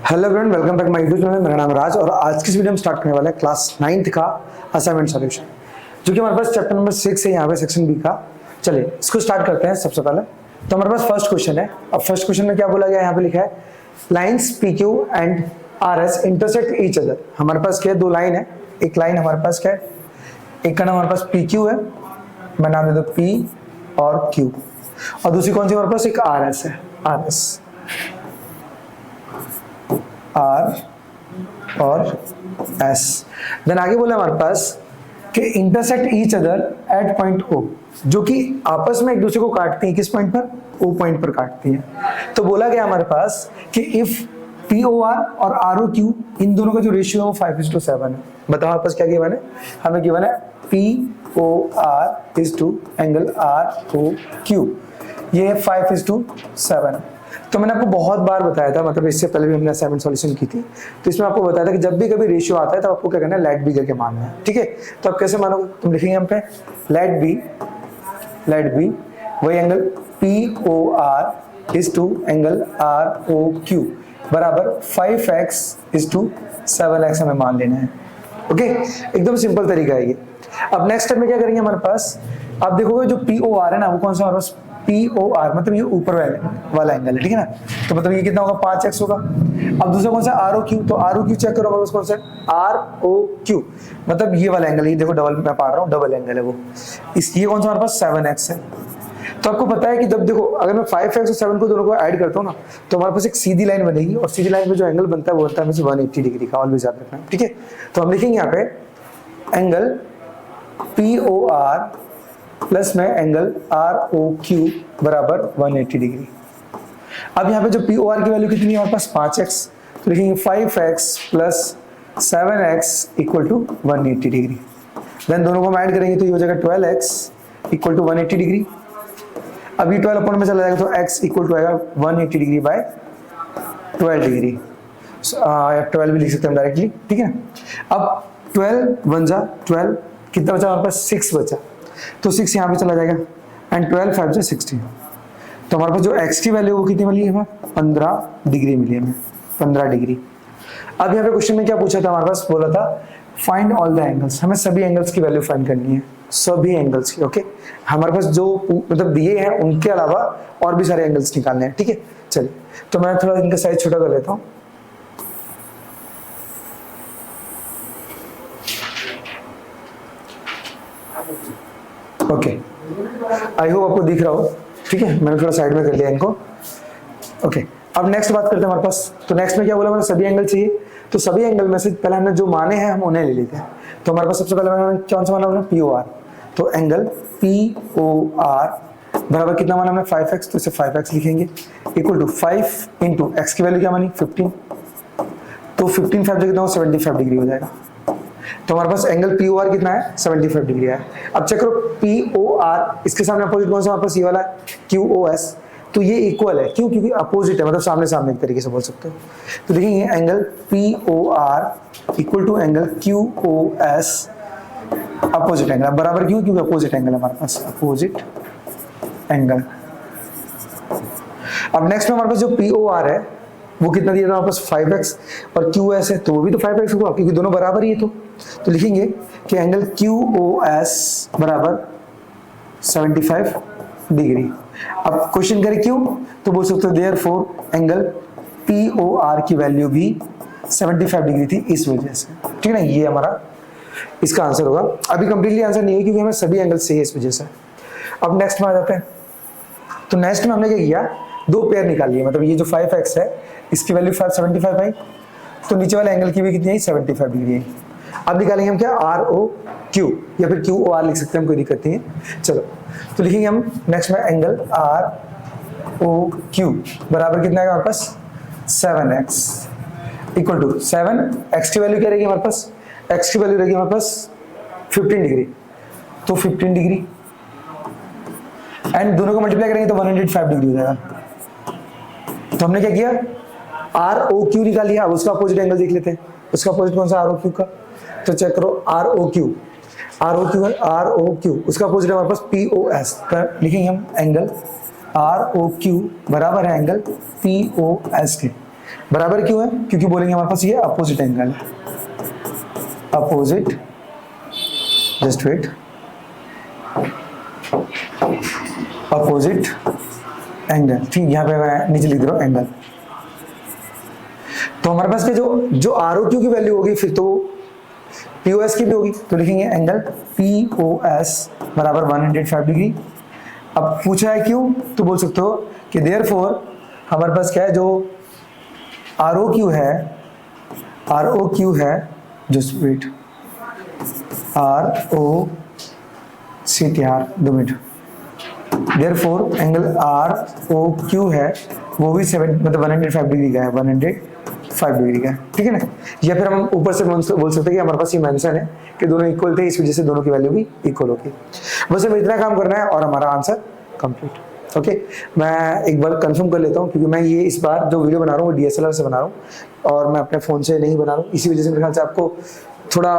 Hello everyone, welcome back my YouTube channel. मेरा नाम राज और आज की वीडियो में स्टार्ट करने वाला है क्लास 9th का असाइनमेंट सॉल्यूशन, जो कि हमारे पास चैप्टर नंबर 6 है यहाँ पे सेक्शन बी का। चलिए इसको स्टार्ट करते हैं। सबसे पहले तो हमारे पास फर्स्ट क्वेश्चन है। अब फर्स्ट क्वेश्चन में क्या बोला गया है, यहाँ पे लिखा है lines P Q and R S intersect each other. हमारे पास क्या है, दो लाइन है। एक लाइन हमारे पास क्या है, एक का नाम हमारे पास पी क्यू है, मैं नाम दे दो पी और क्यू, और दूसरी कौन सी हमारे पास, एक आर एस है, आर एस, आर और एस। देन आगे बोला हमारे पास कि intersect each other at point O, जो कि आपस में एक दूसरे को काटती है। किस पॉइंट पर, ओ पॉइंट पर काटती है। तो बोला गया हमारे पास कि इफ पी ओ आर और आर ओ क्यू, इन दोनों का जो रेशियो है वो 5:7 है। बताओ हमारे पास क्या गिवन है, हमें गिवन है P O R is to angle R O Q, ये 5:7। तो मैंने आपको बहुत बार बताया था, मतलब इससे पहले भी हमने असाइनमेंट सॉल्यूशन की थी, तो इसमें आपको बताया था कि जब भी कभी रेशियो आता है तो आपको क्या करना है, लेट बी करके मानना है। ठीक है, तो आप कैसे मानोगे, तुम लिखेंगे हम पे लेट बी वही angle P O R is to angle R O Q बराबर 5x इज टू 7x हमें मान लेना है। ओके, एकदम सिंपल तरीका है ये। अब नेक्स्ट स्टेप में क्या करेंगे, हमारे पास आप देखोगे जो पी ओ आर है ना, वो कौन सा हमारे पास पी ओ आर, मतलब ये ऊपर वाला एंगल है। ठीक है ना, तो मतलब ये कितना होगा, 5x होगा। अब दूसरा कौन सा, आर ओ क्यू, तो आर ओ क्यू चेक करो हमारे पास कौन सा, आर ओ क्यू, मतलब ये वाला एंगल, ये देखो डबल मैं पढ़ रहा हूँ, डबल एंगल है वो। ये कौन सा हमारे पास 7x है। तो आपको पता है कि जब देखो अगर मैं 5x और 7 को दोनों को ऐड करता हूँ ना, तो हमारे पास एक सीधी लाइन बनेगी, और सीधी लाइन में जो एंगल बनता है वो बनता है 180 डिग्री का, ऑलवेज याद रखना। ठीक है, तो हम लिखेंगे यहाँ पे angle P O R plus में एंगल आर ओ क्यू बराबर 180 डिग्री। अब यहाँ पे जो पी ओ आर की वैल्यू कितनी है हमारे पास, 5x, तो लिखेंगे 5x plus 7x equal to 180 degree. Then दोनों को हम ऐड करेंगे तो ये हो जाएगा 12x इक्वल टू 180 डिग्री। अब ये 12 अपॉन में चला जाएगा तो x इक्वल टू आएगा 180 डिग्री बाय 12 डिग्री, 12 भी लिख सकते हैं डायरेक्टली। ठीक है, अब 12 1 जा 12, कितना बचा हमारे पास, 6 बचा, तो 6 यहाँ पे चला जाएगा, एंड 12 5 जा 16। तो हमारे पास जो x की वैल्यू वो कितनी मिली है हमें, 15 डिग्री मिली है हमें, 15 डिग्री। अब यहाँ पे क्वेश्चन में क्या पूछा था, हमारे पास बोला था फाइंड ऑल द एंगल्स, हमें सभी एंगल्स की वैल्यू फाइंड करनी है, सभी एंगल्स की। ओके, हमारे पास जो मतलब दिए हैं उनके अलावा और भी सारे एंगल्स निकालने हैं। ठीक है, चलिए तो मैं थोड़ा इनका साइज छोटा कर लेता हूँ। ओके, आई होप आपको दिख रहा हो। ठीक है, मैंने थोड़ा साइड में कर लिया इनको। ओके, अब नेक्स्ट बात करते हैं हमारे पास। तो नेक्स्ट में क्या बोला, मैंने सभी एंगल चाहिए, तो सभी एंगल में से पहले हमने जो माने हैं हम उन्हें ले लेते हैं। तो हमारे पास सबसे पहले मैंने कौन सा माना, हमने पी ओ आर, तो एंगल पी ओ आर बराबर कितना माना हमने, 5x, तो इसे 5x लिखेंगे इक्वल टू 5 इंटू एक्स की वैल्यू क्या मानी, 15, तो 15 5 कितना हो, 75 डिग्री हो जाएगा। तो हमारे पास एंगल पी ओ आर कितना है, 75 डिग्री है। अब चेक करो पी ओ आर, इसके सामने अपोजिट कौन सा हमारे पास, ये वाला क्यू ओ एस, तो ये इक्वल है, क्यों, क्योंकि अपोजिट है, मतलब सामने सामने एक तरीके से बोल सकते हो। तो देखेंगे angle P O R equal to angle Q O S, opposite angle, बराबर क्यों, क्योंकि अपोजिट एंगल हमारे पास, अपोजिट एंगल। अब नेक्स्ट में हमारे पास जो पी ओ आर है वो कितना दिया था हमारे पास, 5x, और क्यू एस है तो वो भी तो 5x होगा, क्योंकि दोनों बराबर ही है। तो लिखेंगे कि एंगल क्यू ओ एस बराबर 75 डिग्री। अब क्वेश्चन करें क्यों, तो बोल सकते हो therefore angle P O R की वैल्यू भी 75 डिग्री थी इस वजह से। ठीक है ना, ये हमारा इसका आंसर होगा। अभी कंप्लीटली आंसर नहीं है क्योंकि हमें सभी एंगल चाहिए इस वजह से। अब नेक्स्ट में आ जाते हैं। तो नेक्स्ट में हमने क्या किया, दो पेयर निकाल लिए, मतलब ये जो 5x है इसकी वैल्यू 75 आई, तो नीचे वाले एंगल की भी कितनी है, 75 डिग्री है। अब निकालेंगे हम क्या, आर ओ क्यू, या फिर क्यू ओ आर लिख सकते हैं, हम कोई दिक्कत नहीं है। चलो तो लिखेंगे हम नेक्स्ट में एंगल आर ओ क्यू बराबर कितना है हमारे पास, 7x इक्वल टू 7x की वैल्यू क्या रहेगी हमारे पास, x की वैल्यू रहेगी हमारे पास 15 डिग्री, तो 15 डिग्री, एंड दोनों को मल्टीप्लाई करेंगे तो 105 डिग्री हो जाएगा। तो हमने क्या किया, आर ओ क्यू निकाल लिया। अब उसका अपोजिट एंगल देख लेते हैं, उसका अपोजिट कौन सा, आर ओ क्यू का। तो चेक करो आर ओ क्यू है, आर ओ क्यू, उसका अपोजिट है हमारे पास पी ओ एस, तो लिखेंगे हम एंगल आर ओ क्यू बराबर है एंगल पी ओ एस के। बराबर क्यों है? क्योंकि बोलेंगे हमारे पास ये अपोजिट एंगल है, opposite, just wait, opposite angle. ठीक, यहाँ पे मैं नीचे लिख रहा हूँ एंगल। तो हमारे पास के जो आर ओ क्यू की वैल्यू होगी फिर तो पीओएस की भी होगी, तो लिखेंगे एंगल पीओएस बराबर 105 डिग्री। अब पूछा है क्यों, तो बोल सकते हो कि देयरफॉर हमारे पास क्या है, जो आर ओ क्यू है, आर ओ क्यू है, just wait, R O C T R, 2 minute, therefore angle R O Q है वो भी 105 डिग्री का है, 105 डिग्री का है, ठीक है ना। या फिर हम ऊपर से बोल सकते हैं कि हमारे पास ये मेंशन है कि दोनों इक्वल थे, इस वजह से दोनों की वैल्यू भी इक्वल होगी। बस हमें इतना काम करना है और हमारा आंसर कंप्लीट। ओके, मैं एक बार कंफर्म कर लेता हूँ, क्योंकि मैं ये इस बार जो वीडियो बना रहा हूँ वो डीएसएलआर से बना रहा हूँ और मैं अपने फ़ोन से नहीं बना रहा हूँ, इसी वजह से मेरे ख्याल से आपको थोड़ा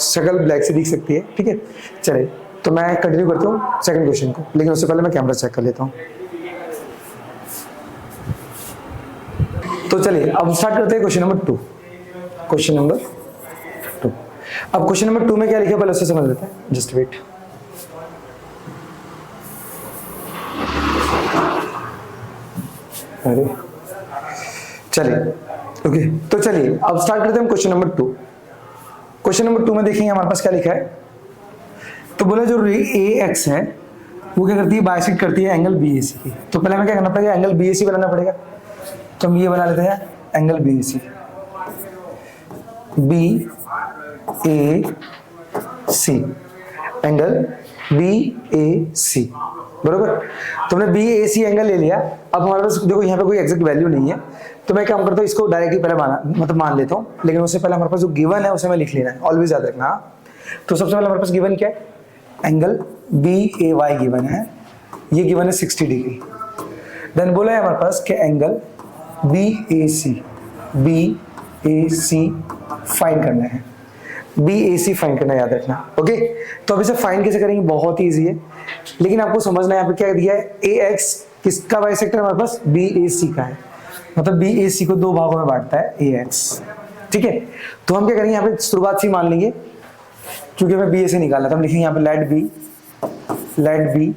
शक्ल ब्लैक से दिख सकती है, ठीक है। चलिए, तो मैं कंटिन्यू करता हूँ सेकंड क्वेश्चन को, लेकिन उससे पहले मैं कैमरा चेक कर लेता हूँ। तो चलिए अब स्टार्ट करते हैं क्वेश्चन नंबर 2। क्वेश्चन नंबर 2, अब क्वेश्चन नंबर 2 में क्या लिखा है पहले उससे समझ लेते हैं, जस्ट वेट। अरे चलिए, ओके, तो चलिए अब स्टार्ट करते हैं हम क्वेश्चन नंबर 2। क्वेश्चन नंबर 2 में देखेंगे हमारे पास क्या लिखा है। तो बोला जो रे ए एक्स है वो क्या करती है, बाइसेक्ट करती है एंगल बी ए सी की। तो पहले हमें क्या करना पड़ेगा, एंगल बी ए सी बनाना पड़ेगा। तो हम ये बना लेते हैं angle B A C, B A C, angle B A सी, बरोबर। तुमने बी ए सी एंगल ले लिया। अब हमारे पास देखो यहाँ पे कोई एग्जैक्ट वैल्यू नहीं है, तो मैं काम करता हूँ इसको डायरेक्टली पहले मान लेता हूँ, लेकिन उससे पहले हमारे पास जो गिवन है उसे मैं लिख लेना है, ऑलवेज याद रखना। तो सबसे पहले हमारे पास गिवन क्या है, angle B A Y given है, ये गिवन है 60 डिग्री। देन बोला है हमारे पास कि angle B A C find करना है, बी ए सी फाइंड करना, याद रखना। ओके, तो अब इसे फाइंड कैसे करेंगे, बहुत ही ईजी है, लेकिन आपको समझना है यहाँ पे क्या दिया है, ए एक्स किसका बाइसेक्टर है हमारे पास, बी ए सी का है, मतलब बी ए सी को 2 भागों में बांटता है ए एक्स, ठीक है। तो हम क्या करेंगे यहाँ पे शुरुआत से मान लेंगे, क्योंकि हमें बी ए से निकालना था। हम लिखेंगे यहाँ पे let be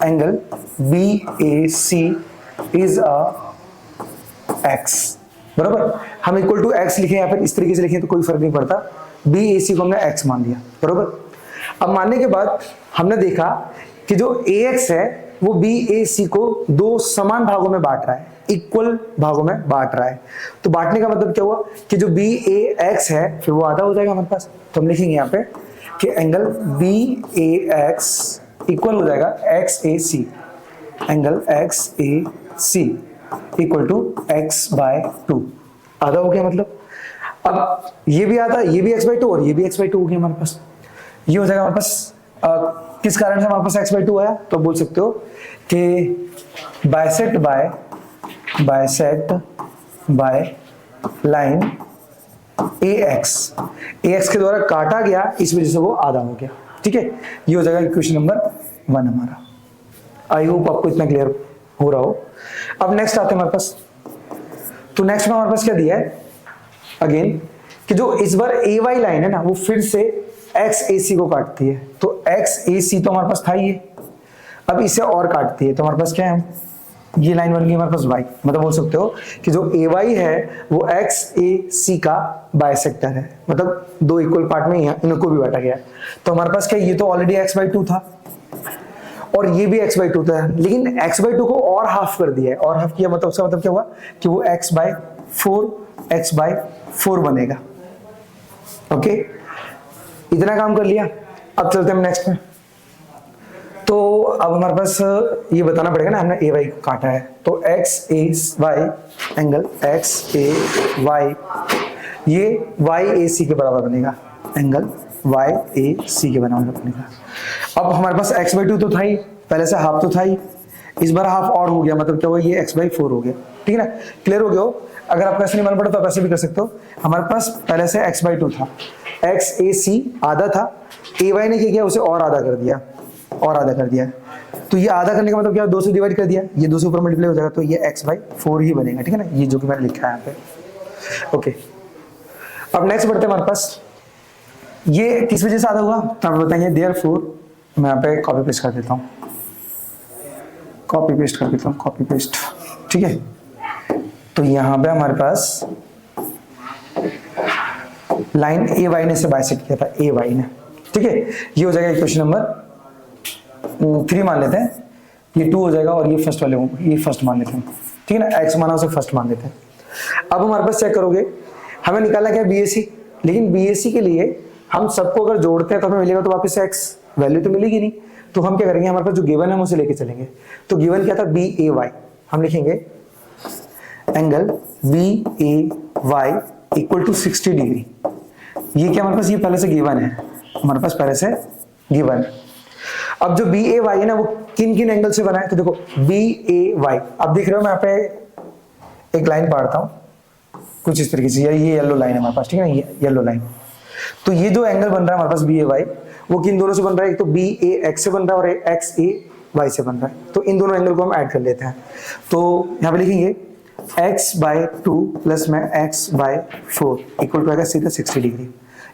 angle B A C is a x, बराबर। हम इक्वल टू एक्स लिखे या फिर इस तरीके से लिखें तो कोई फर्क नहीं पड़ता, बी ए सी को हमने एक्स मान लिया, बराबर। अब मानने के बाद हमने देखा कि जो ए एक्स है वो बी ए सी को 2 समान भागों में बांट रहा है, इक्वल भागों में बांट रहा है। तो बांटने का मतलब क्या हुआ कि जो बी ए एक्स है फिर वो आधा हो जाएगा हमारे पास। तो हम लिखेंगे यहाँ पे कि angle B A X equal हो जाएगा X A C, angle X A C equal to x by 2, आधा हो गया मतलब। अब ये भी आधा, ये भी x बाई 2 और ये भी x बाई 2 हो गया हमारे पास। ये हो जाएगा हमारे पास किस कारण से हमारे पास x बाई 2 आया, तो बोल सकते हो कि bisect by line A x के द्वारा काटा गया, इस वजह से वो आधा हो गया, ठीक है। ये हो जाएगा इक्वेशन नंबर 1 हमारा। आई होप आपको इतना क्लियर हो रहा हो। अब नेक्स्ट आते हैं हमारे पास। तो नेक्स्ट में हमारे पास क्या दिया है अगेन, कि जो इस बार ए वाई लाइन है ना वो फिर से एक्स ए सी को काटती है। तो एक्स ए सी तो हमारे पास था ही, अब इसे और काटती है, तो हमारे पास क्या है, ये लाइन बन गई हमारे पास वाई। मतलब बोल सकते हो कि जो ए वाई है वो एक्स ए सी का बाइसेक्टर है, मतलब 2 इक्वल पार्ट में इनको भी बांटा गया। तो हमारे पास क्या, ये तो ऑलरेडी एक्स बाई 2 था और ये भी x बाई 2 था, लेकिन x बाई 2 को और हाफ कर दिया है। और हाफ किया मतलब उसका मतलब क्या हुआ कि वो x बाई 4 बनेगा। ओके, इतना काम कर लिया। अब चलते हैं नेक्स्ट में। तो अब हमारे पास ये बताना पड़ेगा ना, हमने ए वाई को काटा है, तो एक्स ए वाई एंगल एक्स ए वाई ये वाई ए सी के बराबर बनेगा, एंगल वाई ए सी के बराबर बनेगा। अब हमारे पास x बाई 2 तो था ही, पहले से हाफ तो था ही, इस बार हाफ और हो गया, मतलब क्या हुआ, ये x बाई 4 हो गया, ठीक है ना। क्लियर हो गया हो। अगर आपको ऐसे नहीं मालूम पड़ा तो आप ऐसे भी कर सकते हो। हमारे पास पहले से x बाई 2 था, एक्स ए सी आधा था, ए वाई ने क्या किया उसे और आधा कर दिया, तो ये आधा करने का मतलब क्या, 2 से डिवाइड कर दिया, ये 2 से ऊपर मल्टीप्लाई हो जाएगा, तो ये x/4 ही बनेगा, ठीक है ना, ये जो कि मैंने लिखा है यहाँ पे। ओके, अब नेक्स्ट बढ़ते हैं हमारे पास, ये किस वजह से आधा हुआ, तो आप बताएंगे देयरफॉर, मैं यहाँ पे कॉपी पेस्ट कर देता हूँ, कॉपी पेस्ट कर देता हूँ, कॉपी पेस्ट, ठीक है। तो यहाँ पे हमारे पास लाइन ए वाई ने से बाइसेक्ट किया था, ए वाई ने, ठीक है, ये हो जाएगा इक्वेशन नंबर 3 मान लेते हैं, ये 2 हो जाएगा, और ये फर्स्ट वाले ये फर्स्ट मान लेते हैं, ठीक है ना, एक्स माना उसे फर्स्ट मान लेते हैं। अब हमारे पास चेक करोगे, हमें निकालना क्या है बीएससी, लेकिन बीएससी के लिए हम सबको अगर जोड़ते हैं तो हमें मिलेगा तो वापस से एक्स, वैल्यू तो मिलेगी नहीं, तो हम क्या करेंगे, हमारे पास जो गिवन है हम उसे लेके चलेंगे। तो गिवन क्या था, बी ए वाई, हम लिखेंगे angle B A Y equal to 60 degree. ये क्या हमारे पास, ये पहले से गिवन है, हमारे पास पहले से गिवन है। अब जो बी ए वाई है ना, वो किन किन एंगल से बना है, तो देखो बी ए वाई, अब देख रहे हो मैं यहाँ पे एक लाइन पढ़ता हूँ कुछ इस तरीके से, ये येलो लाइन है हमारे पास, ठीक है ना, ये येलो लाइन। तो ये जो एंगल बन रहा है हमारे पास बी ए वाई, वो किन दोनों से बन रहा है, एक तो बी ए एक्स से बन रहा है और एक्स ए वाई से बन रहा है। तो इन दोनों एंगल को हम ऐड कर लेते हैं, तो यहाँ पे लिखेंगे x/2 प्लस में x/4 इक्वल टू आएगा सीधा 60 डिग्री।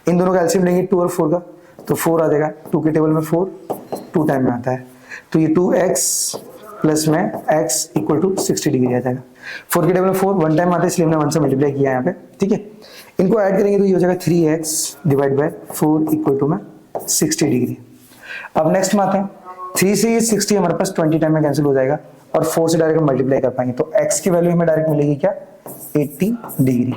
इन दोनों का एलसीएम लेंगे 2 और 4 का, तो 4 आ जाएगा, 2 के टेबल में 4 2 टाइम में आता है, तो ये 2x प्लस में x इक्वल टू 60 डिग्री आ जाएगा। 4 के टेबल में 4 1 टाइम आता है, इसलिए हमने 1 से मल्टीप्लाई किया यहाँ पे, ठीक है। इनको ऐड करेंगे तो ये हो जाएगा 3x divide by 4 equal to में 60 डिग्री। अब नेक्स्ट में आते हैं, 3 से ये 60 हमारे पास 20 टाइम में कैंसिल हो जाएगा, और 4 से डायरेक्ट मल्टीप्लाई कर पाएंगे, तो x की वैल्यू हमें डायरेक्ट मिलेगी क्या, 80 डिग्री।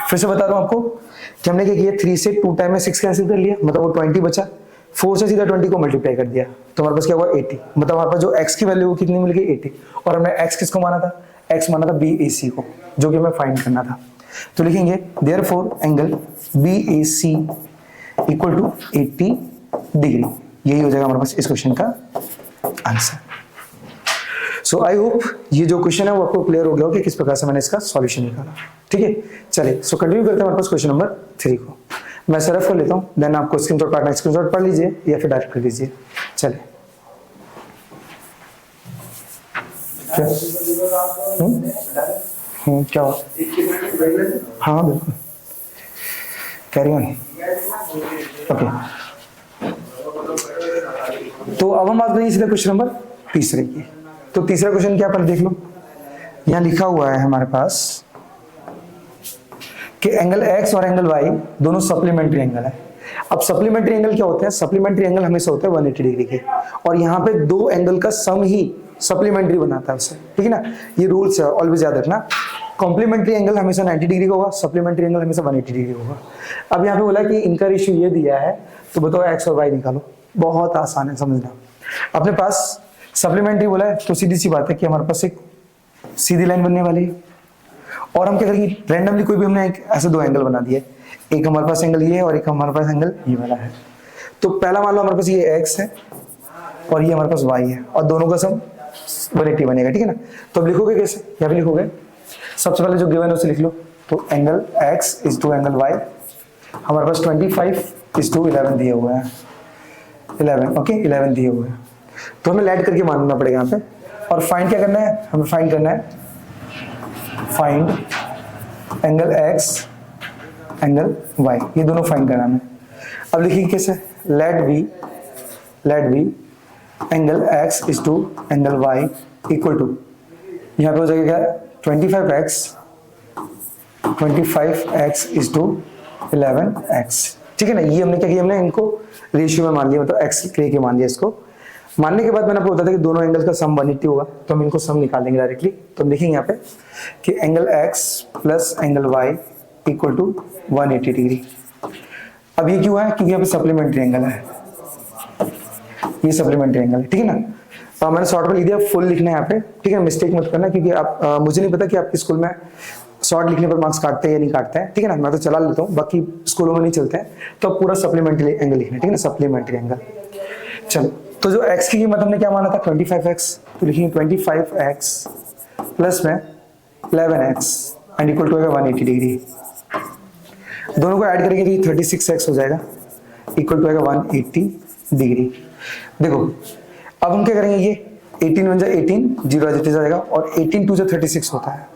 फिर से बता रहा हूं आपको कि हमने क्या किया, 3 से 2 टाइम में 6 कैंसिल कर लिया, मतलब वो 20 बचा, 4 से सीधा 20 को मल्टीप्लाई कर दिया, तो हमारे पास क्या हुआ 80, मतलब हमारे पास जो x की वैल्यू कितनी मिल गई 80, और हमने x किसको माना था, x माना था BAC को, जो कि हमें फाइंड करना था। तो लिखेंगे therefore angle BAC equal to 80 degree, यही हो जाएगा हमारे पास इस क्वेश्चन का आंसर। सो आई होप ये जो क्वेश्चन है वो आपको क्लियर हो गया हो कि किस प्रकार से मैंने इसका सॉल्यूशन निकाला, ठीक है। चलिए सो कंटिन्यू करते हैं हमारे पास क्वेश्चन नंबर 3 को, मैं सरफ कर लेता हूँ, देन आपको स्क्रीनशॉट काटना, स्क्रीनशॉट पढ़ लीजिए या फिर डायरेक्ट कर लीजिए। चलिए क्या हुआ, हाँ बिल्कुल, कैरी ऑन। ओके, तो अब हम बात करेंगे सीधे क्वेश्चन नंबर 3 की। तो तीसरा क्वेश्चन क्या, पर देख लो, यहां लिखा हुआ है हमारे पास कि एंगल x और एंगल y दोनों सप्लीमेंट्री एंगल है। अब सप्लीमेंट्री एंगल क्या होते हैं, सप्लीमेंट्री एंगल हमेशा होते हैं 180 डिग्री के, और यहाँ पे 2 एंगल का सम ही सप्लीमेंट्री बनाता है उसे, ठीक है ना, ये रूल्स है, ऑलवेज याद रखना। कॉम्प्लीमेंट्री एंगल हमेशा 90 डिग्री का होगा, सप्लीमेंट्री एंगल हमेशा 180 डिग्री होगा। अब यहाँ पे बोला कि इनका रेशियो ये दिया है, तो बताओ x और y निकालो, बहुत आसान है समझना। अपने पास सप्लीमेंट्री बोला है तो सीधी सी बात है कि हमारे पास एक सीधी लाइन बनने वाली है, और हम क्या करेंगे, रैंडमली कोई भी हमने एक ऐसे 2 एंगल बना दिए, एक हमारे पास एंगल ये है और एक हमारे पास एंगल ये वाला है। तो पहला मान लो हमारे पास ये x है और ये हमारे पास y है, और दोनों का सम 180 बनेगा, ठीक है ना। तो अब लिखोगे कैसे, यहाँ पे लिखोगे, सबसे पहले जो गिवन है उसे लिख लो, तो angle x is to angle y, हमारे पास 25 इज टू 11 दिए हुए हैं, 11 ओके 11 दिए हुए हैं, तो हमें ऐड करके मानना पड़ेगा यहाँ पे। और फाइंड क्या करना है, हमें फाइंड करना है, find angle x angle y, ये दोनों फाइंड करना है। अब लिखिए कैसे, let be angle x is to angle y equal to, यहाँ पे हो जाएगा 25x इज टू 11x, ठीक है ना। ये हमने क्या किया, हमने इनको रेशियो में मान लिया, मतलब x के मान लिया। इसको मानने के बाद मैंने आपको बताया कि दोनों एंगल का सम 180 होगा, तो हम इनको सम निकालेंगे डायरेक्टली। तो हम लिखेंगे यहाँ पे कि angle x plus angle y equal to 180 degree. अब ये क्यों है, क्योंकि यहाँ पे सप्लीमेंट्री एंगल है, ये सप्लीमेंट्री एंगल है, ठीक है ना। तो मैंने शॉर्ट में लिख दिया, फुल लिखना है यहाँ पे, ठीक है, मिस्टेक मत करना, क्योंकि आप मुझे नहीं पता कि आपके स्कूल में शॉर्ट लिखने पर मार्क्स काटते हैं या नहीं काटते हैं, ठीक है ना। मैं तो चला लेता हूँ, बाकी स्कूलों में नहीं चलते हैं, तो पूरा सप्लीमेंट्री एंगल लिखना है, ठीक है ना, सप्लीमेंट्री एंगल। चलो, तो जो x की कीमत हमने क्या माना था 25x, तो लिखेंगे 25x प्लस में 11x and equal to 180 degree. दोनों को ऐड करेंगे तो ये 36x हो जाएगा, इक्वल टू 180 डिग्री। देखो अब हम क्या करेंगे, ये 18 बन जाए 18, 0 एज इट इज आ जाएगा, और 18 2 से 36 होता है,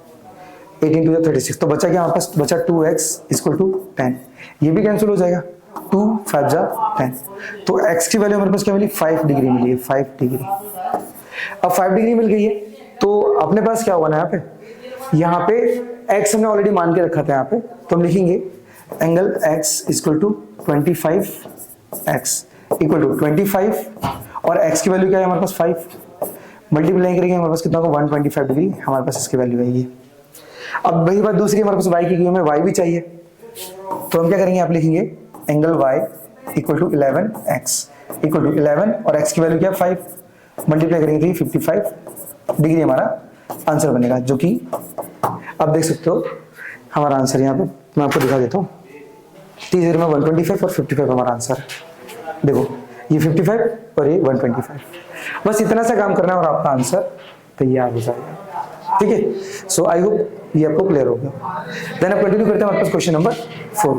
18 2 से 36, तो बचा क्या हमारे पास, बचा 2x इक्वल टू 10, ये भी कैंसिल हो जाएगा, 2 5 जा 10, तो x की वैल्यू हमारे पास क्या मिली, 5 डिग्री मिली है, 5 डिग्री। अब 5 डिग्री मिल गई है, तो अपने पास क्या हुआ ना यहाँ पे x हमने ऑलरेडी मान के रखा था यहाँ पे, तो हम लिखेंगे angle x equal to 25x equal to 25, और x की वैल्यू क्या है हमारे पास 5, मल्टीप्लाई करेंगे हमारे पास कितना होगा 125 डिग्री, हमारे पास इसकी वैल्यू आएगी। अब वही बात दूसरी, हमारे पास y की, हमें y भी चाहिए, तो हम क्या करेंगे, आप लिखेंगे angle y equal to 11x equal to 11, और x की वैल्यू क्या है 5, मल्टीप्लाई करेंगे तो ये 55 डिग्री हमारा आंसर बनेगा, जो कि आप देख सकते हो हमारा आंसर यहाँ पे मैं आपको दिखा देता हूँ, 30 में 125 और 55 हमारा आंसर है। देखो ये 55 और ये 125, बस इतना सा काम करना है और आपका आंसर तैयार हो जाएगा। ठीक है, सो आई होप ये आपको क्लियर हो गया। देन अब कंटिन्यू करते हैं हमारे पास क्वेश्चन नंबर 4।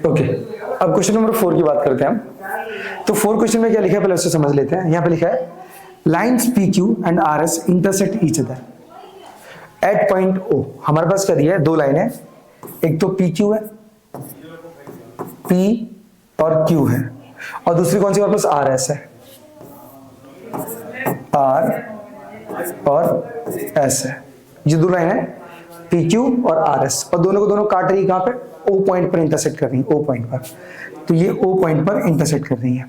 ओके, अब क्वेश्चन नंबर 4 की बात करते हैं हम। तो 4 क्वेश्चन में क्या लिखा है पहले उससे समझ लेते हैं। यहाँ पे लिखा है lines PQ and RS intersect each other at point O। हमारे पास क्या दिया है, दो लाइन है, एक तो PQ है, P और Q है, और दूसरी कौन सी हमारे पास RS है, R और S है। ये दो लाइन है PQ और RS, और दोनों को दोनों काट रही है कहाँ पे, O पॉइंट पर इंटरसेक्ट कर रही है, O पॉइंट पर, तो ये O पॉइंट पर इंटरसेक्ट कर रही है।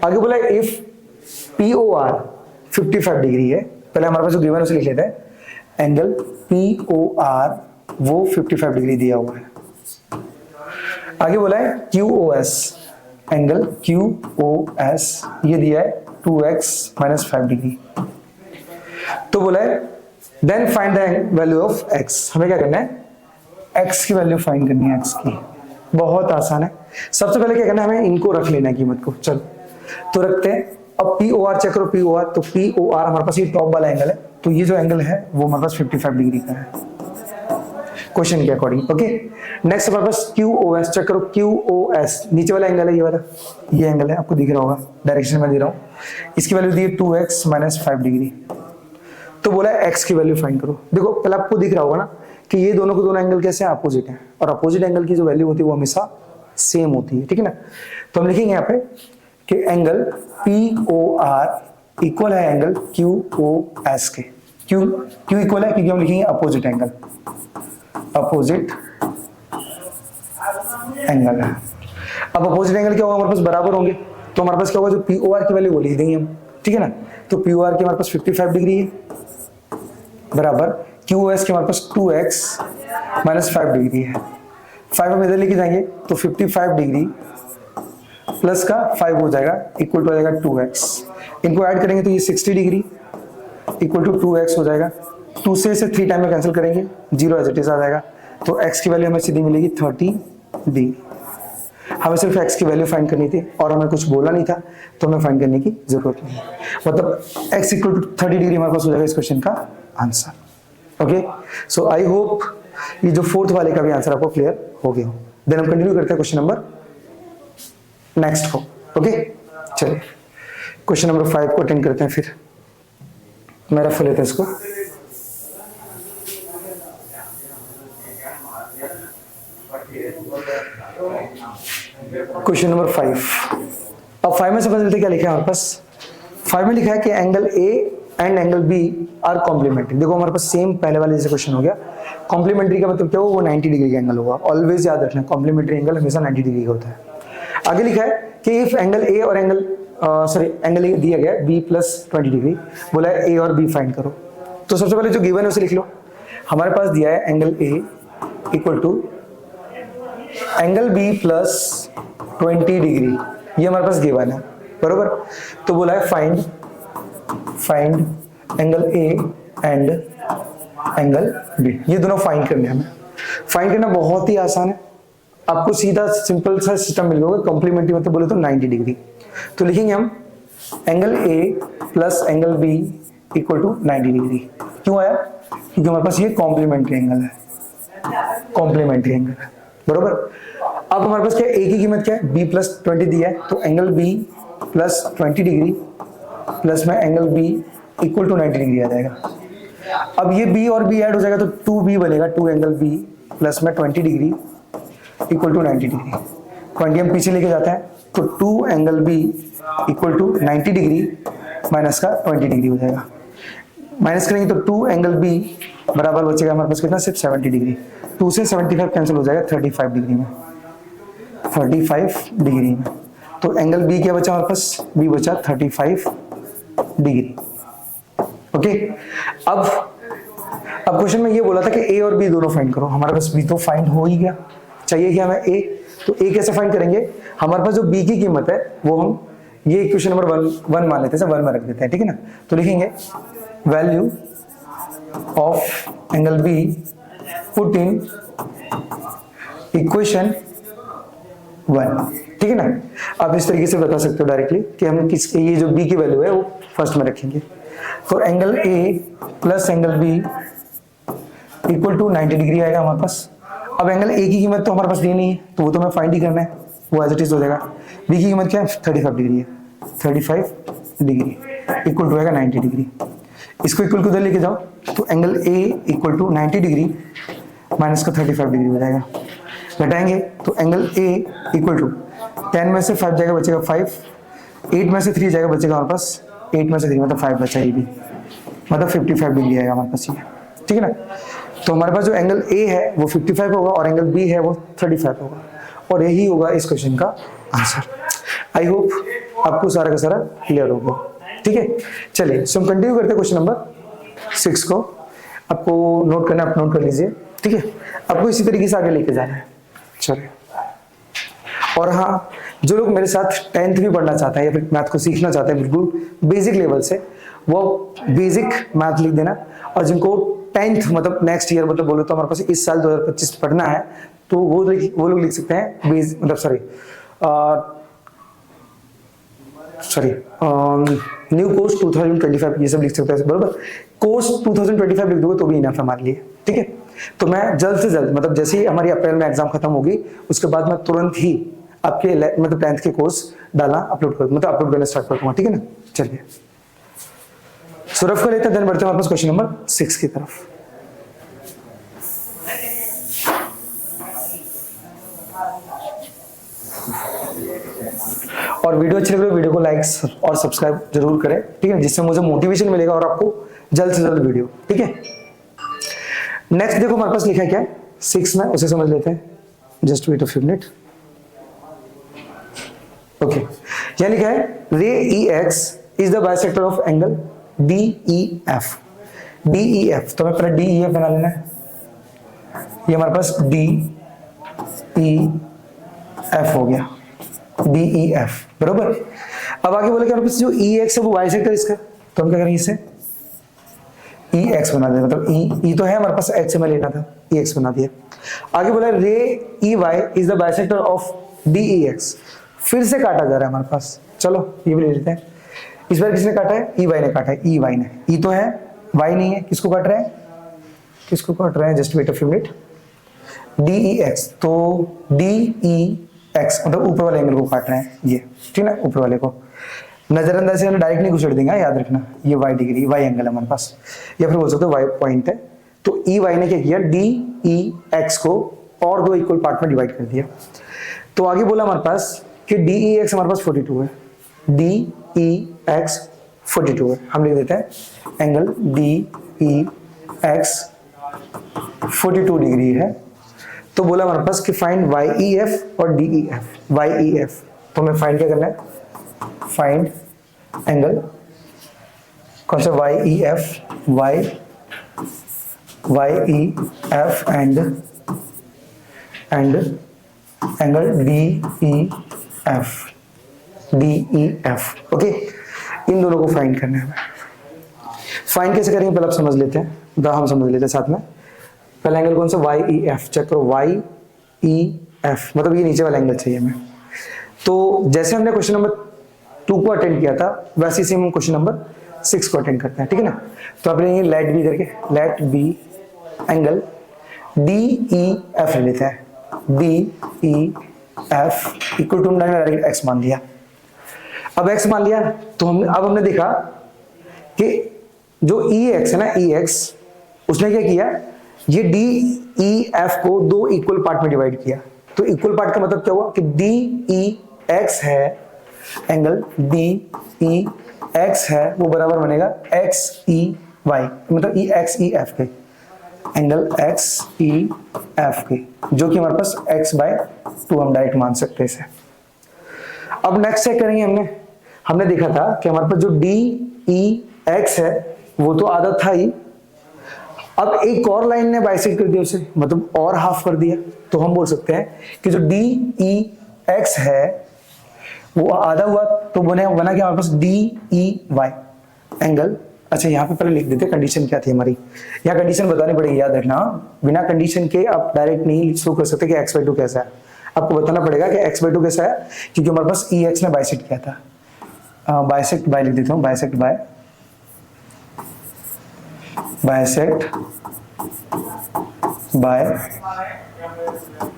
आगे बोला इफ POR 55 डिग्री है, पहले हमारे पास जो गिवन है उसे लिख लेते हैं, एंगल POR वो 55 डिग्री दिया हुआ है। आगे बोला है QOS, एंगल QOS ये दिया है 2x - 5 डिग्री। तो बोला है then find the value of x, हमें क्या करना है, x की वैल्यू फाइंड करनी है, x की, बहुत आसान है। सबसे पहले क्या करना है, हमें इनको रख लेना है कीमत को, चलो तो रखते हैं। अब POR चेक करो, POR तो POR हमारे पास ये टॉप वाला एंगल है, तो ये जो एंगल है वो हमारे पास 55 डिग्री का है क्वेश्चन के अकॉर्डिंग। ओके, नेक्स्ट हमारे पास QOS चेक करो, QOS नीचे वाला एंगल है, ये वाला, ये एंगल है, आपको दिख रहा होगा, डायरेक्शन में दे रहा हूँ, इसकी वैल्यू दी है 2x - 5 डिग्री। तो बोला है x की वैल्यू फाइंड करो। देखो पहले आपको दिख रहा होगा ना कि ये दोनों को दोनों एंगल कैसे अपोजिट हैं, और अपोजिट एंगल की जो वैल्यू होती है वो हमेशा सेम होती है, ठीक है ना। तो हम लिखेंगे यहाँ पे कि एंगल POR इक्वल है एंगल QOS के, क्यों इक्वल है, क्योंकि हम लिखेंगे अपोजिट एंगल, अपोजिट एंगल है। अब अपोजिट एंगल क्या होगा, हमारे पास बराबर होंगे, तो हमारे पास क्या होगा, जो POR की वैल्यू वो लिख देंगे हम, ठीक है ना। तो POR की हमारे पास 55 डिग्री है, बराबर QOS की हमारे पास 2x - 5 डिग्री है। 5 हम इधर लेके जाएंगे तो 55 डिग्री प्लस का 5 हो जाएगा, इक्वल टू हो जाएगा 2x। इनको ऐड करेंगे तो ये 60 डिग्री इक्वल टू 2x हो जाएगा। 2 से 3 टाइम में कैंसिल करेंगे, 0 एज इट इज आ जाएगा, तो x की वैल्यू हमें सीधी मिलेगी 30 डिग्री। हमें सिर्फ x की वैल्यू फाइंड करनी थी और हमें कुछ बोला नहीं था, तो हमें फाइंड करने की जरूरत नहीं है, मतलब x इक्वल टू 30 डिग्री हमारे पास हो जाएगा इस क्वेश्चन का answer. Okay, so I hope ये जो 4th वाले का भी आंसर आपको क्लियर हो गया हो। देन हम कंटिन्यू करते हैं क्वेश्चन नंबर नेक्स्ट को। ओके, चलिए क्वेश्चन नंबर 5 को अटेंड करते हैं, फिर मैं रफ लेते हैं इसको। Question number 5। अब 5 में समझ लेते क्या लिखा है हमारे पास। 5 में लिखा है कि angle A and angle B are complementary. देखो हमारे पास सेम पहले वाले जैसे क्वेश्चन हो गया। कॉम्प्लीमेंट्री का मतलब क्या हो, वो 90 डिग्री का एंगल होगा। ऑलवेज याद रखना, कॉम्प्लीमेंट्री एंगल हमेशा 90 डिग्री का होता है। आगे लिखा है कि इफ एंगल A और एंगल एंगल A दिया गया B + 20 डिग्री, बोला है A और B फाइंड करो। तो सबसे पहले जो गिवन है उसे लिख लो। हमारे पास दिया है angle A equal to angle B + 20 degree, ये हमारे पास गिवन है, बरोबर। तो बोला है find angle A and angle B, ये दोनों फाइंड करने हैं हमें। फाइंड करना बहुत ही आसान है, आपको सीधा सिंपल सा सिस्टम मिल जाएगा। कॉम्प्लीमेंट्री मतलब बोले तो 90 डिग्री। तो लिखेंगे हम angle A + angle B equal to 90 degree. क्यों आया, क्योंकि हमारे पास ये कॉम्प्लीमेंट्री एंगल है, कॉम्प्लीमेंट्री एंगल है, बरोबर। अब हमारे पास क्या, ए की कीमत क्या है, बी प्लस 20 दिया है, तो angle B plus 20 degree plus में angle B equal to 90 degree आ जाएगा। अब ये बी और बी ऐड हो जाएगा तो 2b बनेगा, 2 एंगल बी प्लस में 20 डिग्री इक्वल टू 90 डिग्री। 20 हम पीछे लेके जाते हैं तो 2 angle B equal to 90 degree minus का 20 डिग्री हो जाएगा। माइनस करेंगे तो 2 एंगल बी बराबर बचेगा हमारे पास कितना, सिर्फ 70 डिग्री। 2 से 75 कैंसिल हो जाएगा 35 डिग्री में, 35 डिग्री में। तो एंगल बी क्या बचा हमारे पास, बी बचा 35 डिग्री। ओके, अब क्वेश्चन में ये बोला था कि ए और बी दोनों फाइंड करो, हमारे पास बी तो फाइंड हो ही गया, चाहिए कि हमें ए, तो ए कैसे फाइंड करेंगे, हमारे पास जो बी की कीमत है वो हम ये इक्वेशन नंबर 1 मान लेते हैं, 1 में रख देते हैं, ठीक है ना। तो लिखेंगे value of angle B put in equation 1, ठीक है ना। आप इस तरीके से बता सकते हो डायरेक्टली कि हम किसके, ये जो बी की वैल्यू है वो फर्स्ट में रखेंगे। तो angle A plus angle B equal to 90 degree आएगा हमारे पास। अब एंगल ए की कीमत तो हमारे पास दी नहीं है, तो वो तो हमें फाइंड ही करना है, वो एज इट इज हो जाएगा। बी की कीमत क्या है, 35 डिग्री है, 35 डिग्री इक्वल टू आएगा 90 डिग्री। इसको इक्वल टू उधर लेके जाओ तो angle A equal to 90 degree minus का 35 डिग्री हो जाएगा। घटाएंगे तो एंगल ए इक्वल टू 10 में से 5 जाएगा बचेगा 5, 8 में से 3 जाएगा बचेगा हमारे पास 8 में से 3 मतलब 5 बचा, ये भी मतलब 55 डिग्री आएगा हमारे पास ये, ठीक है ना। तो हमारे पास जो एंगल ए है वो 55 होगा और एंगल बी है वो 35 होगा, और यही होगा इस क्वेश्चन का आंसर। आई होप आपको सारा का सारा क्लियर होगा, ठीक है। चलिए सो हम कंटिन्यू करते हैं क्वेश्चन नंबर 6 को। आपको नोट करना, आप नोट कर लीजिए, ठीक है। आपको इसी तरीके से आगे लेके जाना है, चलिए। और हाँ, जो लोग मेरे साथ 10th भी पढ़ना चाहते हैं या फिर मैथ को सीखना चाहते हैं बिल्कुल बेसिक लेवल से, वो बेसिक मैथ लिख देना। और जिनको 10th मतलब नेक्स्ट ईयर मतलब बोलो तो हमारे पास इस साल 2025 पढ़ना है, तो वो लोग लिख सकते हैं न्यू कोर्स 2025 ये सब लिख सकते हैं, बराबर। कोर्स 2025 लिख दोगे तो भी इनफ है हमारे लिए, ठीक है। तो मैं जल्द से जल्द मतलब जैसे ही हमारी अप्रैल में एग्जाम खत्म होगी उसके बाद मैं तुरंत ही आपके मतलब 10th के कोर्स डालना अपलोड करना स्टार्ट कर दूंगा, ठीक है ना। चलिए सो रफ कर लेते हैं, देन बढ़ते हैं वापस क्वेश्चन नंबर 6 की तरफ। और वीडियो अच्छी लगे तो वीडियो को लाइक और सब्सक्राइब जरूर करें, ठीक है, जिससे मुझे मोटिवेशन मिलेगा और आपको जल्द से जल्द वीडियो, ठीक है। नेक्स्ट देखो हमारे पास लिखा है क्या 6 में, उसे समझ लेते हैं, just wait a few minute. Okay, यह लिखा है ray E X is the bisector of angle D E F. D E F तो हमें पहले डी ई एफ बना लेना है, ये हमारे पास डी ई एफ हो गया, डी ई एफ बरोबर। अब आगे बोले कि जो ई एक्स है वो बाइसेक्टर इसका, तो हम क्या करेंगे इसे ई एक्स बना दें, मतलब ई तो है हमारे पास, एच से मैं लेना था, ई एक्स बना दिया। आगे बोला ray E Y is the bisector of D E X, फिर से काटा जा रहा है हमारे पास, चलो ये भी ले लेते हैं। इस बार किसने काटा है, ई वाई ने काटा है, ई वाई ने, ई तो है वाई नहीं है, किसको काट रहे हैं, किसको काट रहे हैं, just wait a few minute, D E X, तो डी ई एक्स मतलब ऊपर वाले एंगल को काट रहे हैं ये, ठीक है ना, ऊपर वाले को नजरअंदाज से डायरेक्ट नहीं घुसेड़ देंगे, याद रखना ये वाई डिग्री वाई एंगल है हमारे पास, या फिर बोल सकते हो वाई पॉइंट है। तो ई वाई ने क्या किया, डी ई एक्स को और दो इक्वल पार्ट में डिवाइड कर दिया। तो आगे बोला हमारे पास कि डी ई एक्स हमारे पास 42 है, डी ई एक्स 42 है, हम लिख देते हैं angle D E X 42 degree है। तो बोला हमारे पास कि फाइंड वाई ई एफ और D E F, Y E F, तो हमें फाइंड क्या करना है, फाइंड एंगल कौन सा, Y E F, Y E F and angle D E F, D E F. Okay, इन दोनों को फाइंड करना है। फाइंड कैसे करेंगे पहले आप समझ लेते हैं, हम समझ लेते हैं साथ में। पहला एंगल कौन सा, वाई ई एफ, चेक करो वाई ई एफ मतलब ये नीचे वाला एंगल चाहिए हमें। तो जैसे हमने क्वेश्चन नंबर 2 को अटेंड किया था वैसे ही हम क्वेश्चन नंबर 6 को अटेंड करते हैं, ठीक है ना। तो आप लेंगे लेट बी करके, let be angle D E F ले लेते हैं, D E F equal to direct x मान लिया। अब एक्स मान लिया तो हमने देखा कि जो ई एक्स है ना, ई एक्स उसने क्या किया, ये डी ई एफ को दो इक्वल पार्ट में डिवाइड किया। तो इक्वल पार्ट का मतलब क्या हुआ कि डी ई एक्स है, एंगल डी ई एक्स है वो बराबर बनेगा एक्स ई वाई, मतलब ई एक्स ई एफ के, एंगल एक्स ई एफ के, जो कि हमारे पास x बाय 2 हम डायरेक्ट मान सकते हैं इसे। अब नेक्स्ट चेक करेंगे, हमने देखा था कि हमारे पास जो डी ई एक्स है वो तो आधा था ही, अब एक और लाइन ने बाइसेक्ट कर दिया उसे, मतलब और हाफ कर दिया, तो हम बोल सकते हैं कि जो डी ई एक्स है वो आधा हुआ, तो बना क्या हमारे पास डी ई वाई एंगल। अच्छा यहाँ पे पहले लिख देते कंडीशन क्या थी हमारी, यहाँ कंडीशन बतानी पड़ेगी, याद रखना, बिना कंडीशन के आप डायरेक्ट नहीं शो कर सकते कि x/2 कैसा है, आपको बताना पड़ेगा कि x/2 कैसा है, क्योंकि हमारे पास ई एक्स ने बाइसेक्ट किया था। बाइसेक्ट बाय लिख देता हूँ, बाइसेक्ट बाय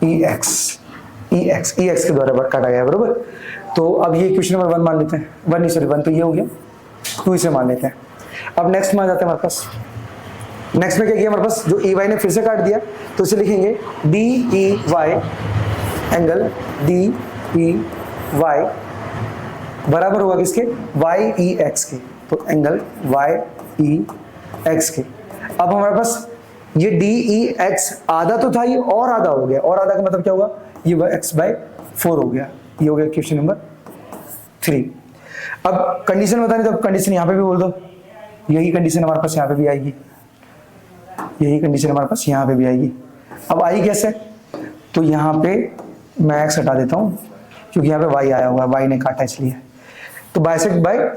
ई एक्स के द्वारा काटा गया, बरोबर। तो अब ये क्वेश्चन नंबर 1 मान लेते हैं, 1 नहीं सॉरी 1 तो ये हो गया, 2 इसे मान लेते हैं। अब नेक्स्ट में आ जाते हैं हमारे पास, नेक्स्ट में क्या किया हमारे पास, जो ई वाई ने फिर से काट दिया तो इसे लिखेंगे D E Y angle D E Y बराबर होगा किसके, वाई ई एक्स के, तो एंगल वाई ई एक्स के। अब हमारे पास ये डी ई एक्स आधा तो था, ये और आधा हो गया, और आधा का मतलब क्या हुआ, ये x/4 हो गया, ये हो गया क्वेश्चन नंबर 3। अब कंडीशन बतानी, तो कंडीशन यहाँ पे भी बोल दो, यही कंडीशन हमारे पास यहाँ पे भी आएगी, यही कंडीशन हमारे पास यहाँ पे भी आएगी। अब आई कैसे, तो यहाँ पे मैं x हटा देता हूँ क्योंकि यहाँ पे y आया हुआ है, y ने काटा इसलिए, तो बाइसेक्ट बाय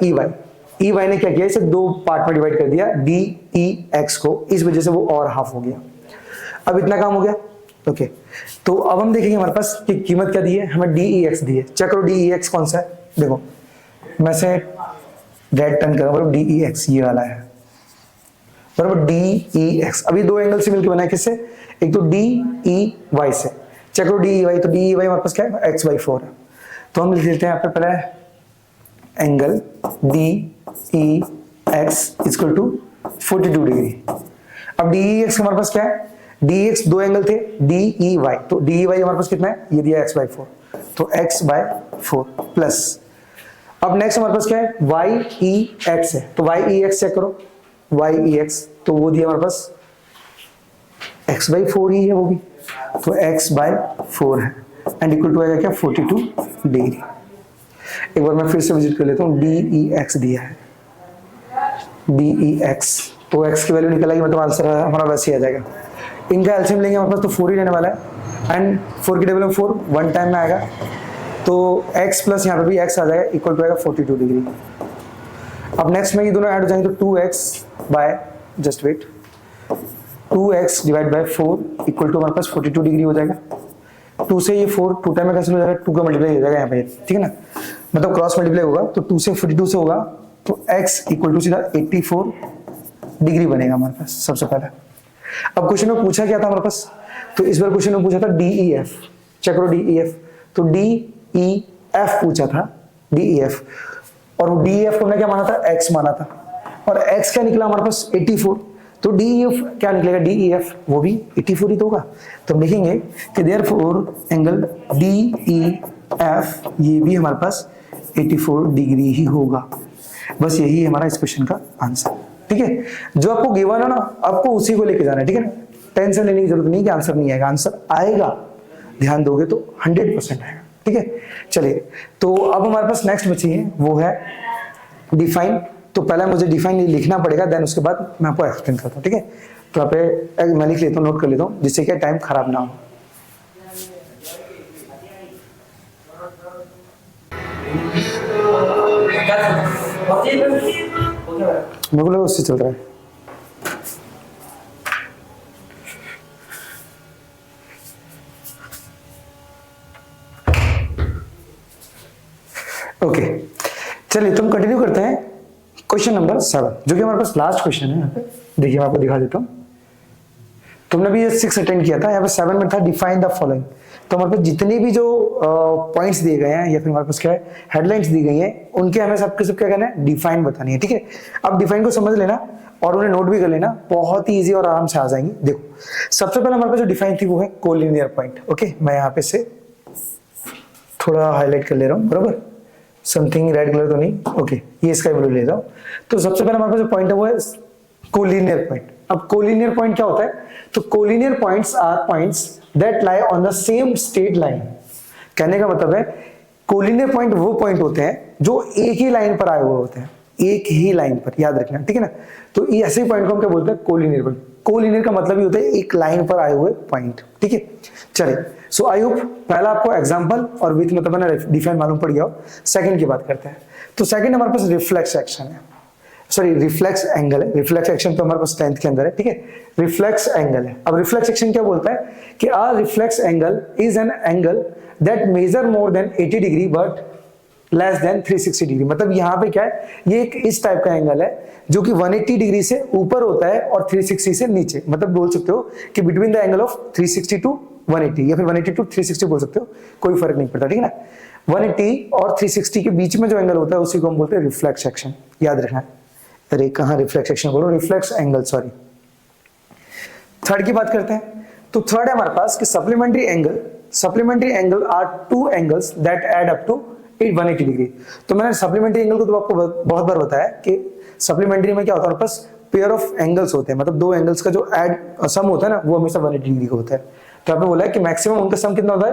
ई वाई ने क्या किया, इसे दो पार्ट में डिवाइड कर दिया डी ई एक्स को, इस वजह से वो और हाफ हो गया। अब इतना काम हो गया, ओके। तो अब हम देखेंगे हमारे पास कि कीमत क्या दी है, हमें डी ई एक्स दी है, चेक करो डी ई एक्स कौन सा है, देखो मैं से रेड टर्न करूँ, बराबर डी ई एक्स ये वाला है, बराबर डी ई एक्स। अभी दो एंगल से मिलकर बना है, किससे, एक तो डी ई वाई से, चेक करो डी ई वाई, तो डी ई वाई हमारे पास क्या है, x/4 है, तो हम लिख देते हैं यहाँ पे पहले angle D E X equal to 42 degree. अब डी ई एक्स हमारे पास क्या है, डी एक्स दो एंगल थे, डी ई वाई, तो डी ई वाई हमारे पास कितना है, ये दिया x/4, तो x/4 प्लस, अब नेक्स्ट हमारे पास क्या है, वाई ई एक्स है, तो वाई ई एक्स चेक करो, वाई ई एक्स, तो वो दिया हमारे पास x/4 ही है वो भी, तो x/4 है एंड इक्वल टू आएगा क्या, 42 डिग्री। एक बार मैं फिर से विजिट कर लेता हूँ, डी ई एक्स दिया है, डी ई एक्स, तो x की वैल्यू निकल आएगी, मतलब आंसर हमारा वैसे ही आ जाएगा। इनका एलसीएम लेंगे हमारे पास तो 4 ही रहने वाला है, एंड 4 की टेबल में 4 वन टाइम में आएगा, तो x प्लस यहाँ पे भी x आ जाएगा, इक्वल टू आएगा 42 डिग्री। अब नेक्स्ट में ये दोनों ऐड हो जाएंगे, तो 2x by just wait 2x divide by 4 equal to हमारे पास 42 डिग्री हो जाएगा। 2 से ये 4 2 टाइम में कैंसिल हो जाएगा, 2 का मल्टीप्लाई हो जाएगा यहाँ पे, ठीक है ना, मतलब क्रॉस मल्टीप्लाई होगा, तो 2 से 42 से होगा, तो x इक्वल टू सीधा 84 डिग्री बनेगा हमारे पास सबसे पहले। अब क्वेश्चन में पूछा क्या था हमारे पास, तो इस बार क्वेश्चन में पूछा था डी ई एफ, चेक करो डी ई एफ, तो डी ई एफ पूछा था, डी ई एफ, और डी ई एफ को हमने क्या माना था, x माना था, और x क्या निकला हमारे पास 84, तो डी ई एफ क्या निकलेगा, डी ई एफ वो भी 84 ही तो होगा, तो हम लिखेंगे कि therefore angle D E F ये भी हमारे पास 84 डिग्री ही होगा। बस यही है हमारा इस क्वेश्चन का आंसर, ठीक है। जो आपको गिवन है ना, आपको उसी को लेके जाना है, ठीक है ना, टेंशन लेने की जरूरत नहीं कि आंसर नहीं आएगा, आंसर आएगा, ध्यान दोगे तो 100% आएगा, ठीक है। चलिए, तो अब हमारे पास नेक्स्ट बची है, वो है डिफाइन। तो पहले मुझे डिफाइन लिखना पड़ेगा, देन उसके बाद मैं आपको एक्सप्लेन करता हूँ, ठीक है। तो यहाँ पे मैं लिख लेता हूँ, नोट कर लेता हूँ, जिससे कि टाइम खराब ना हो। मेरे को लगा उससे चल रहा है। ओके, चलिए तुम कंटिन्यू करते हैं क्वेश्चन नंबर 7, जो कि हमारे पास लास्ट क्वेश्चन है। यहाँ पे देखिए, मैं आपको दिखा देता हूँ। तुमने भी ये 6 अटेंड किया था, यहाँ पे 7 में था डिफाइन द फॉलोइंग। तो हमारे पास जितने भी जो पॉइंट्स दिए गए हैं या फिर हमारे पास क्या है हेडलाइंस दी गई हैं, उनके हमें सबके सब क्या करना है, डिफाइन बतानी है, ठीक है। अब डिफाइन को समझ लेना और उन्हें नोट भी कर लेना, बहुत ही इजी और आराम से आ जाएंगी। देखो सबसे पहले हमारे पास जो डिफाइन थी वो है कोलिनियर पॉइंट। ओके, मैं यहाँ पे से थोड़ा हाईलाइट कर ले रहा हूँ, बराबर, समथिंग रेड कलर तो नहीं, ओके ये स्काई ब्लू ले रहा हूँ। तो सबसे पहले हमारे पास जो पॉइंट है वो है कोलिनियर पॉइंट। अब कोलिनियर पॉइंट क्या होता है, तो collinear points are points that lie on the same straight line. कहने का मतलब है कोलिनियर पॉइंट वो पॉइंट होते हैं जो एक ही लाइन पर आए हुए होते हैं, एक ही लाइन पर, याद रखना, ठीक है ना। तो ये ऐसे पॉइंट को हम क्या बोलते हैं, कोलिनियर पॉइंट। कोलिनियर का मतलब ही होता है एक लाइन पर आए हुए पॉइंट, ठीक है। चलिए, सो आई होप पहला आपको एग्जांपल और विथ मतलब ना डिफाइन मालूम पड़ गया हो। सेकंड की बात करते हैं। तो सेकंड हमारे पास रिफ्लेक्स एक्शन है, सॉरी रिफ्लेक्स एंगल है। रिफ्लेक्स एक्शन तो हमारे पास 10th के अंदर है, ठीक है। रिफ्लेक्स एंगल है। अब रिफ्लेक्स एक्शन क्या बोलता है कि a reflex angle is an angle that measure more than 80 degree but less than 360 degree. मतलब यहाँ पे क्या है, ये एक इस टाइप का एंगल है जो कि 180 डिग्री से ऊपर होता है और 360 से नीचे। मतलब बोल सकते हो कि between the angle of 360 to 180 या फिर 180 टू 360 बोल सकते हो, कोई फर्क नहीं पड़ता, ठीक है ना। 180 और 360 के बीच में जो एंगल होता है उसी को हम बोलते हैं रिफ्लेक्स एक्शन, याद रखना। अरे कहाँ रिफ्लेक्स एक्शन बोलो, रिफ्लेक्स एंगल, सॉरी। थर्ड की बात करते हैं। तो थर्ड है हमारे पास कि supplementary angle. Supplementary angle are two angles that add up to 180 degree. तो मैंने सप्लीमेंट्री एंगल को तो आपको बहुत बार बताया कि सप्लीमेंट्री में क्या होता है, हमारे पास पेयर ऑफ एंगल्स होते हैं, मतलब दो एंगल्स का जो ऐड सम होता है ना वो हमेशा 180 डिग्री का होता है। तो आपने बोला है कि मैक्सिमम उनका सम कितना होता है,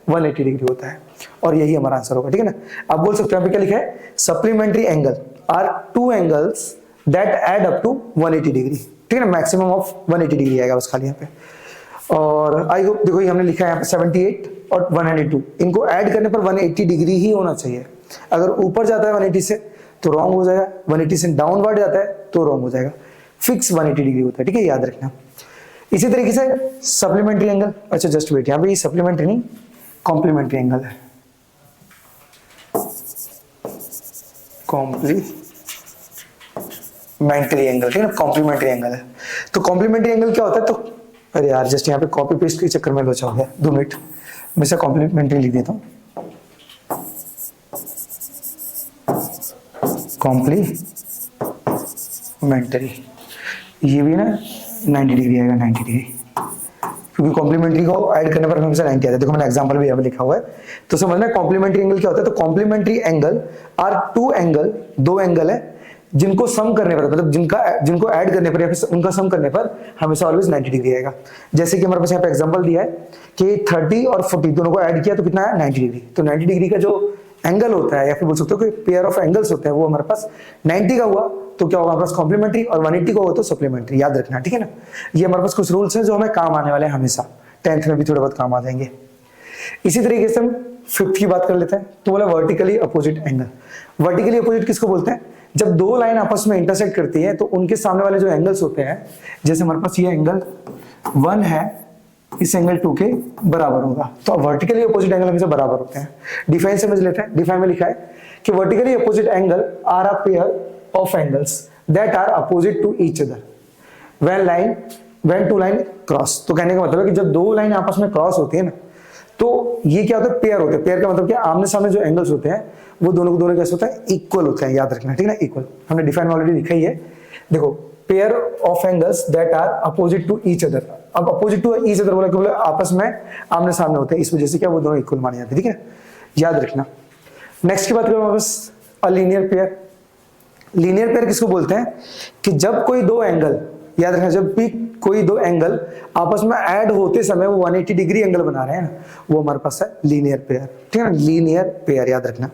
180 डिग्री होता है, और यही हमारा आंसर होगा, ठीक है ना। आप बोल सकते हो यहाँ पे क्या लिखा है, supplementary angle are two angles that add up to 180 degree, ठीक है ना। मैक्सिमम ऑफ 180 डिग्री आएगा बस खाली यहाँ पे। और आई होप देखो ये हमने लिखा है यहाँ पे 78 और 192, इनको ऐड करने पर 180 डिग्री ही होना चाहिए। अगर ऊपर जाता है 180 से तो रॉन्ग हो जाएगा, 180 से डाउनवर्ड जाता है तो रॉन्ग हो जाएगा। फिक्स 180 डिग्री होता है, ठीक है, याद रखना। इसी तरीके से सप्लीमेंट्री एंगल, अच्छा जस्ट वेट, यहाँ पे सप्लीमेंट्री नहीं कॉम्प्लीमेंट्री एंगल है, कॉम्प्लीमेंट्री एंगल, ठीक है ना, कॉम्प्लीमेंट्री एंगल है। तो कॉम्प्लीमेंट्री एंगल क्या होता है, तो अरे यार जस्ट यहाँ पे कॉपी पेस्ट के चक्कर में लोचा हो गया, 2 मिनट मैं से कॉम्प्लीमेंट्री लिख देता हूँ, कॉम्प्लीमेंट्री, ये भी ना 90 डिग्री आएगा, 90 डिग्री, क्योंकि कॉम्प्लीमेंट्री को ऐड करने पर हमेशा 90 आता है। देखो मैंने एग्जांपल भी यहाँ पे लिखा हुआ है, तो समझना कॉम्प्लीमेंट्री एंगल क्या होता है। तो complementary angle are two angle, दो एंगल है जिनको सम करने पर, मतलब जिनको ऐड करने पर या फिर उनका सम करने पर हमेशा ऑलवेज 90 डिग्री आएगा। जैसे कि हमारे पास यहाँ पे एग्जांपल दिया है कि 30 और 40 दोनों को ऐड किया तो कितना है, 90 डिग्री। तो 90 डिग्री का जो एंगल होता है या फिर बोल सकते हो कि पेयर ऑफ एंगल्स होते हैं वो हमारे पास 90 का हुआ तो क्या होगा हमारे पास कॉम्प्लीमेंट्री, और 180 का हुआ तो सप्लीमेंट्री, याद रखना, ठीक है ना। ये हमारे पास कुछ रूल्स हैं जो हमें काम आने वाले हैं हमेशा, 10th में भी थोड़े बहुत काम आ जाएंगे। इसी तरीके से हम 5th की बात कर लेते हैं। तो बोला vertically opposite angle. Vertically opposite किसको बोलते हैं, जब दो लाइन आपस में इंटरसेक्ट करती है तो उनके सामने वाले जो एंगल्स होते हैं, जैसे हमारे पास ये एंगल 1 है, इस एंगल 2 के बराबर होगा। तो वर्टिकली अपोजिट एंगल हमेशा बराबर होते हैं। डिफाइन समझ लेते हैं। डिफाइन में लिखा है कि vertically opposite angle are a pair of angles that are opposite to each other when two line cross. तो कहने का मतलब है कि जब दो लाइन आपस में क्रॉस होती है ना, तो ये क्या होता है, पेयर होते हैं। पेयर का मतलब क्या, आमने सामने जो एंगल्स होते हैं वो दोनों को दोनों कैसे होता है, इक्वल होते हैं, याद रखना, ठीक है ना, इक्वल। हमने डिफाइन में ऑलरेडी लिखा ही है। देखो pair of angles that are opposite to each other. अब अपोजिट टू ईच अदर बोला कि बोले आपस में आमने सामने होते हैं, इस वजह से क्या वो दोनों इक्वल माने जाते हैं, ठीक है, याद रखना। नेक्स्ट की बात करें वापस, a linear pair. Linear pair किसको बोलते हैं कि जब कोई दो एंगल, याद रखना, जब भी कोई दो एंगल आपस में ऐड होते समय वो 180 डिग्री एंगल बना रहे हैं ना, वो हमारे पास है लीनियर पेयर, ठीक है ना, लीनियर पेयर, याद रखना।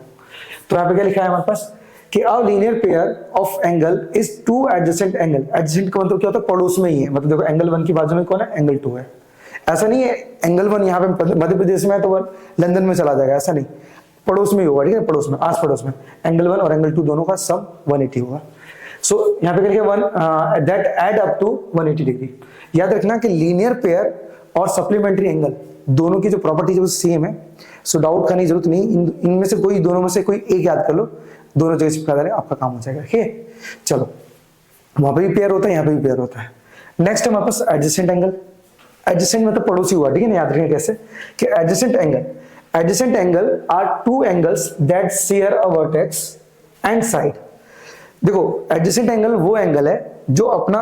तो यहाँ पे क्या लिखा है हमारे पास कि a linear pair of angle is two adjacent angle. Adjacent का मतलब क्या होता है, पड़ोस में ही है। मतलब देखो एंगल 1 की बाजू में कौन है, एंगल 2 है। ऐसा नहीं है एंगल 1 यहाँ पे मध्य प्रदेश में है तो वो लंदन में चला जाएगा, ऐसा नहीं, पड़ोस में ही होगा, ठीक है, पड़ोस में, आस पड़ोस में। एंगल 1 और एंगल 2 दोनों का सम 180 होगा। सो यहाँ पे करके 1 that add up to 180 degree. याद रखना कि लीनियर पेयर और सप्लीमेंट्री एंगल दोनों की जो प्रॉपर्टीज वो सेम है। सो डाउट करने की जरूरत नहीं, इनमें से कोई, दोनों में से कोई एक याद कर लो, दोनों जगह चिपका दें, आपका काम हो जाएगा, ठीक है। चलो, वहां पे भी पेयर होता है, यहाँ पे भी पेयर होता है। नेक्स्ट हमारे पास एडजेसेंट एंगल। एडजेसेंट मतलब पड़ोसी हुआ, ठीक है ना, याद रखिए कैसे कि adjacent angle are two angles that share a vertex and side. देखो एडजेसेंट एंगल वो एंगल है जो अपना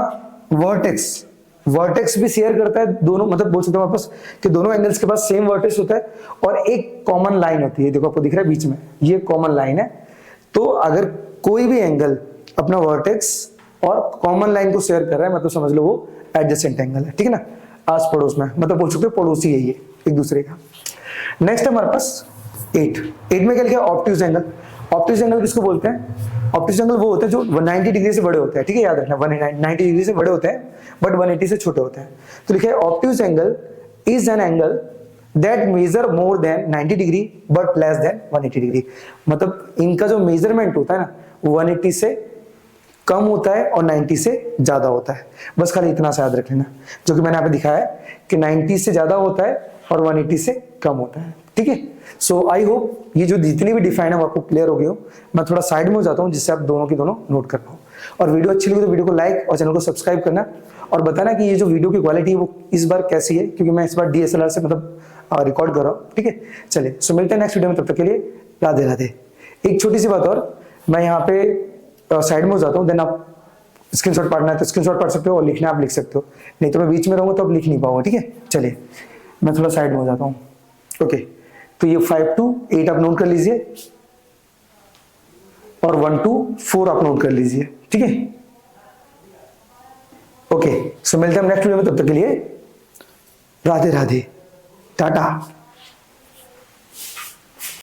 वर्टेक्स भी शेयर करता है, दोनों मतलब बोल सकते हो वापस कि दोनों एंगल्स के पास सेम वर्टेक्स होता है और एक कॉमन लाइन होती है। देखो आपको दिख रहा है बीच में ये कॉमन लाइन है। तो अगर कोई भी एंगल अपना वर्टेक्स और कॉमन लाइन को शेयर कर रहा है मतलब समझ लो वो एडजेसेंट एंगल है, ठीक है ना, आस पड़ोस में, मतलब बोल सकते हो पड़ोसी है ये एक दूसरे का। नेक्स्ट हमारे पास 8 में क्या लिखा है, ऑब्ट्यूज एंगल। ऑब्ट्यूज एंगल किसको बोलते हैं? ऑब्ट्यूज एंगल वो होते हैं जो 90 डिग्री से बड़े होते हैं, ठीक है, याद रखना 90 डिग्री से बड़े होते हैं बट 180 से छोटे होते हैं। तो लिखा है obtuse angle is an angle that measure more than 90 degree but less than 180 degree. मतलब इनका जो मेजरमेंट होता है ना 180 से कम होता है और 90 से ज्यादा होता है। बस खाली इतना सा याद रख लेना, जो कि मैंने यहाँ पे दिखाया है कि 90 से ज्यादा होता है और 180 से कम होता है, ठीक है। सो आई होप ये जो जितनी भी डिफाइन है वो आपको क्लियर हो गई हो। मैं थोड़ा साइड में हो जाता हूँ जिससे आप दोनों की दोनों नोट कर पाओ। और वीडियो अच्छी लगी तो वीडियो को लाइक और चैनल को सब्सक्राइब करना और बताना कि ये जो वीडियो की क्वालिटी है वो इस बार कैसी है, क्योंकि मैं इस बार DSLR से मतलब रिकॉर्ड कर रहा हूँ, ठीक है। चलिए सो मिलते हैं नेक्स्ट वीडियो में, तब तक के लिए राधे राधे। एक छोटी सी बात और, मैं यहाँ पे साइड में हो जाता हूँ, देन आप स्क्रीनशॉट पढ़ना है तो स्क्रीनशॉट पढ़ सकते हो और लिखना आप लिख सकते हो, नहीं तो मैं बीच में रहूंगा तो आप लिख नहीं पाओगे, ठीक है। चलिए मैं थोड़ा साइड में हो जाता हूँ। ओके तो ये 5 to 8 आप नोट कर लीजिए और 1 to 4 आप नोट कर लीजिए, ठीक है। ओके सो मिलते हैं नेक्स्ट वीडियो में, तब तक के लिए राधे राधे, टाटा।